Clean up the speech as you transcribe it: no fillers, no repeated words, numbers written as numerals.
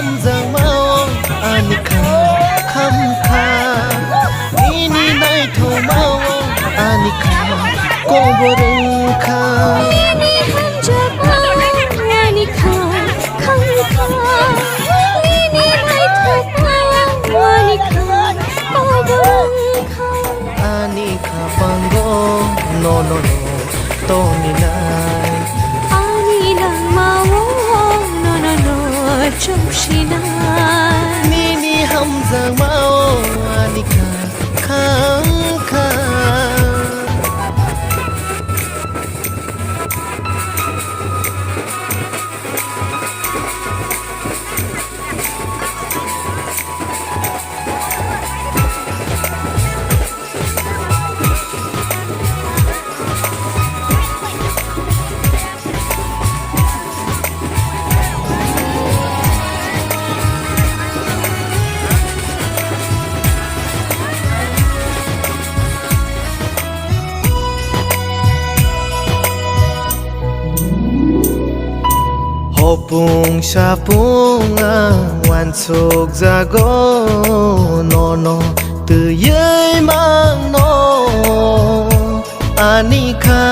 hamzang mao anika kham kha ini nai tho mao anika ko borung kha ini hamzang mao anika kham kha ini nai tho mao anika ko borung kha anika pango no no no to ni nai ani lang mao no no no chung shinai nini hamzang mao anika kham kha Hopung sapunga wan suk jago no no tu yei mang no anika